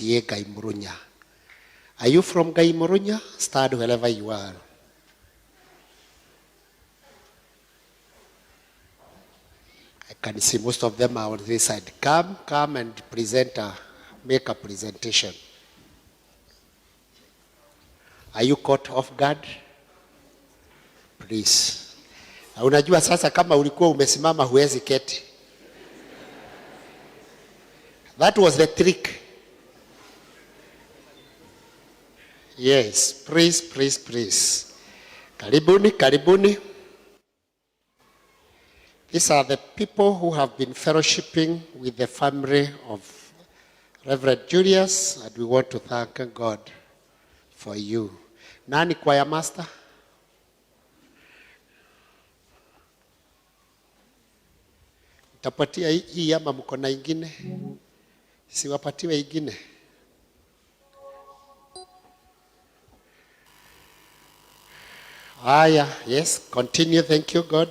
Gaimurunya. Are you from Gaimurunya? Stand wherever you are. I can see most of them are on this side. Come and make a presentation. Are you caught off guard? Please. Unajua sasa kama ulikuwa umesimama huwezi keti. That was the trick. Yes, please. Karibuni. These are the people who have been fellowshipping with the family of Reverend Julius, and we want to thank God for you. Nani choir master? Tapatia hii ama mko na ingine? Siwapatiwe ingine. Yes, continue. Thank you, God.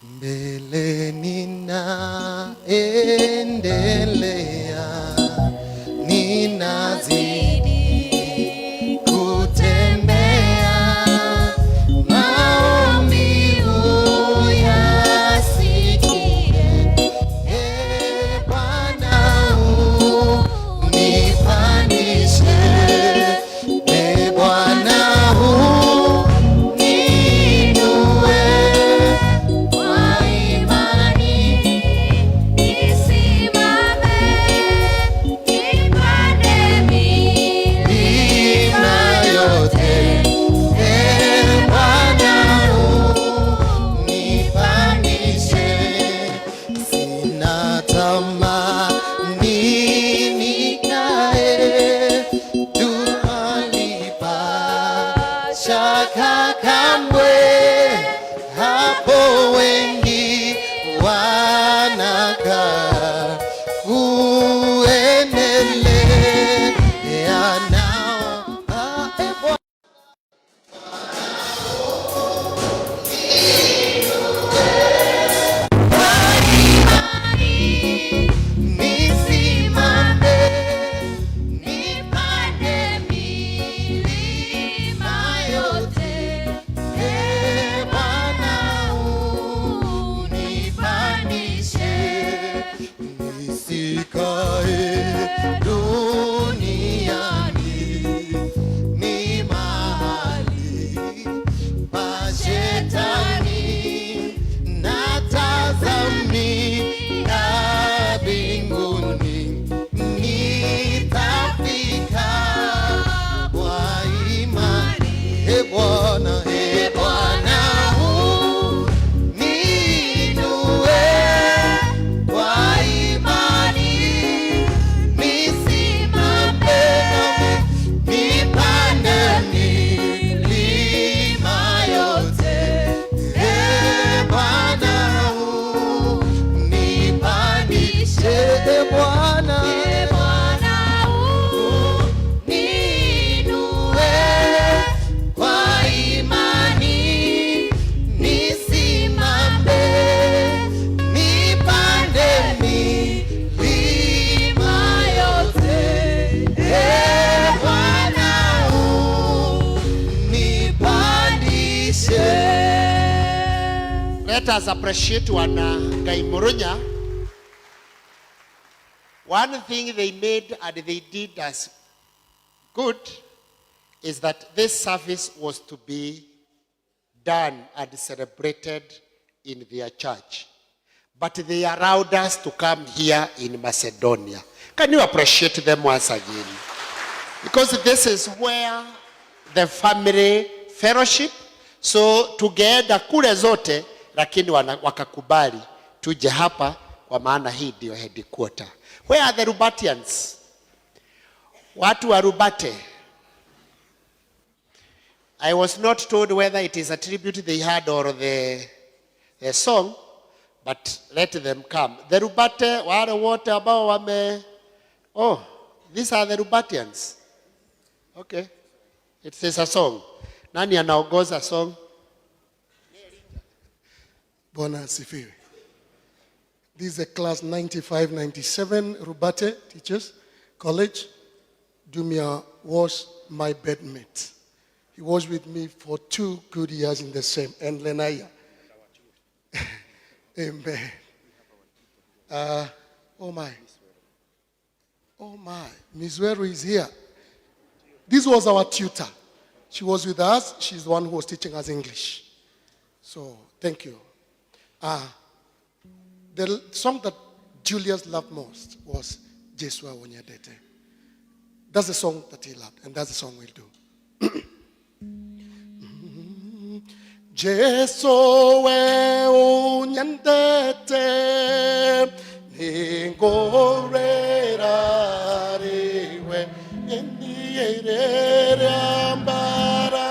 Mbele nina endelea, ninazidi kutembea, maombi uyasikie, Bwana unipandishe, Bwana Let us appreciate Wana Gaimurunya. One thing they made and they did as good is that this service was to be done and celebrated in their church. But they allowed us to come here in Macedonia. Can you appreciate them once again? Because this is where the family fellowship. So together kule zote, lakini wakakubali tuje hapa kwa maana hii ndio headquarter. Where are the Rubatians? Watu wa Rubate. I was not told whether it is a tribute they had or the song, but let them come. The Rubate, wale wote ambao wame... Oh, these are the Rubatians. Okay. It is a song. Nani anaongoza song? Bwana asifiwe. This is a class 95-97, Rubate Teachers College. Dumia was my bedmate. He was with me for 2 good years in the same, and Lenaya. Amen. Oh my, Miss Weru is here. This was our tutor. She was with us. She's the one who was teaching us English. So, thank you. The song that Julius loved most was Jesua Wonyadete. That's the song that he loved, and that's the song we'll do. Jesu we unyandete ningorera riwe yeniyere ambara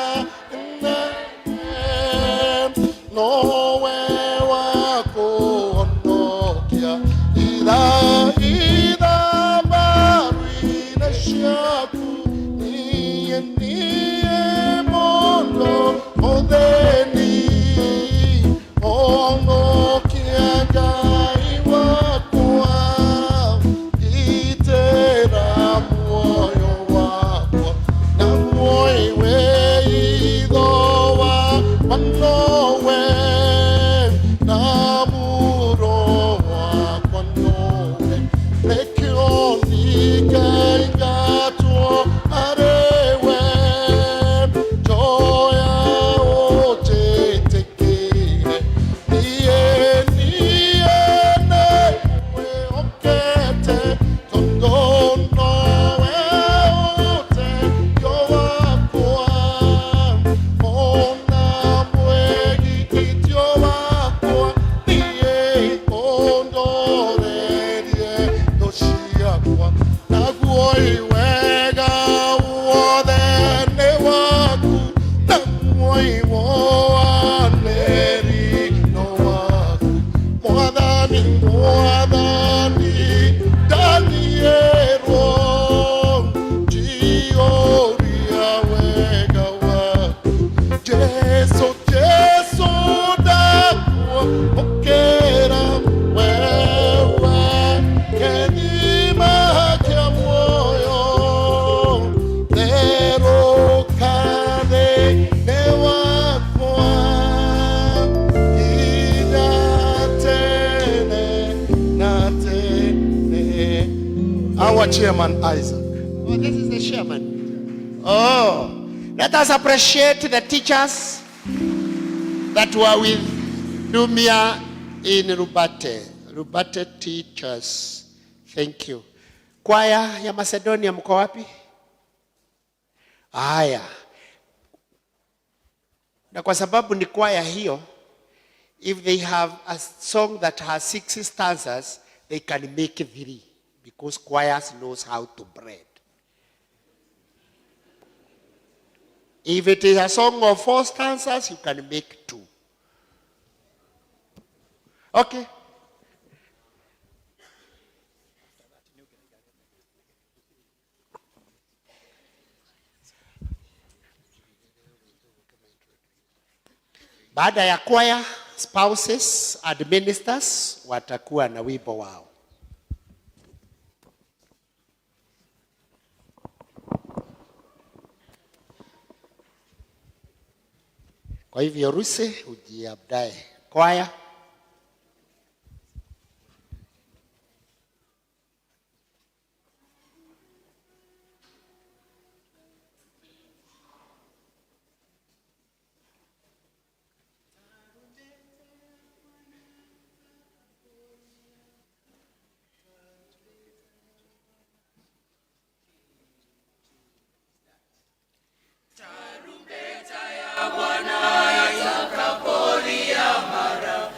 no we wako onokia ida marina shaku niye mono odeni ono kiagai wakwa itera moyo wakwa na moyo idowa manowe na muro wakwa nowe lekioni gaingato arewe joya oteteke niye we okete tondono we ote yowakwa ona mwegi itiyowakwa niye ondorerie doshiakwa naguoiwega uothene waku naguoiwoaneri no waku mwathani danierwo jioria wega waku Jesu dakuo okera wewe kenima kya moyo nero kade ne wakwa inatene natene. Our chairman Isaac. Oh, this is the chairman. Oh, let us appreciate the teachers that were with Dumia in Rubate. Rubate teachers. Thank you. Kwaya ya Macedonia mko wapi? Haya. Na kwa sababu ni kwaya hiyo, if they have a song that has 6 stanzas, they can make 3 because choirs knows how to break. If it is a song of 4 stanzas, you can make 2. Okay. Baada ya choir, spouses and ministers watakuwa na wimbo wao. Kwa hivyo Ruse ujiandae. Choir. Tarumbeta ya Bwana itakapolia mara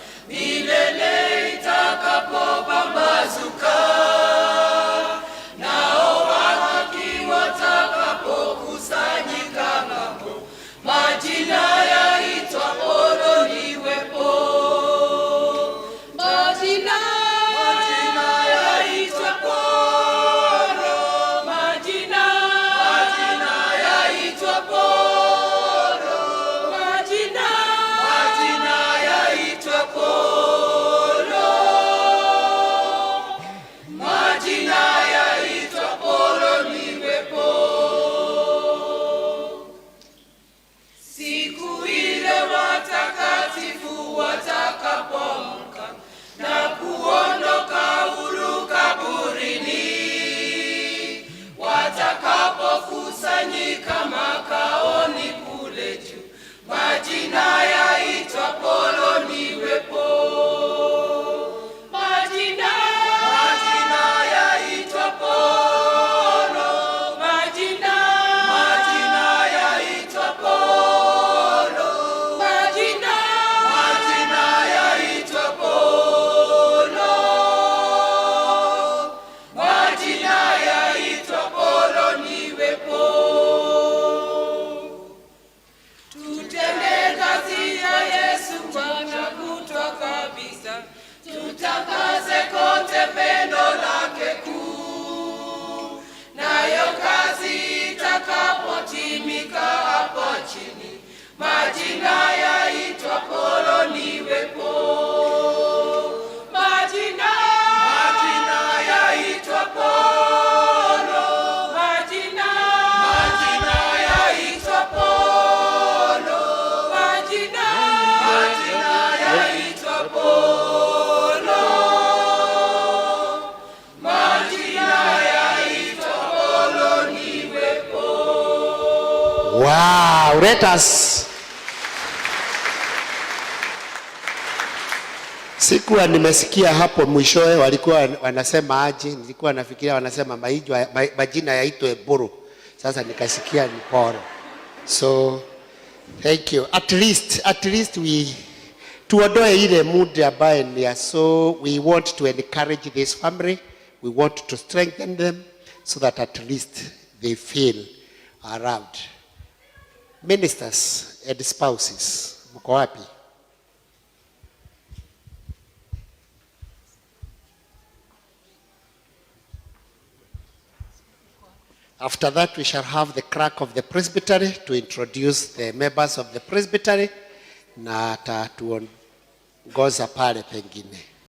yamefanyika makaoni kule juu, majina yaitwa Polo niwepo. Majina yaitwa Polo, majina yaitwa Polo, majina yaitwa Polo, majina yaitwa Polo niwepo. Tutende kazi ya Yesu Bwana kutwa kabisa, tutangaze kote pendo lake kuu, nayo kazi itakapotimika hapa chini, majina yaitwa Polo niwepo. Majina yaitwa Polo, majina yaitwa Polo, majina yaitwa Polo, majina yaitwa Polo niwepo. Wow, let us. Sikuwa nimesikia hapo mwishowe walikuwa wanasema aje, nilikuwa nafikiria wanasema majina yaitwe Buru. Sasa nikasikia ni Polo. So thank you. At least we tuondoe ile mood ambayo ni ya, so we want to encourage this family. We want to strengthen them so that at least they feel around. Ministers and spouses, mko wapi? After that, we shall have the clerk of the presbytery to introduce the members of the presbytery na atatuongoza pale pengine.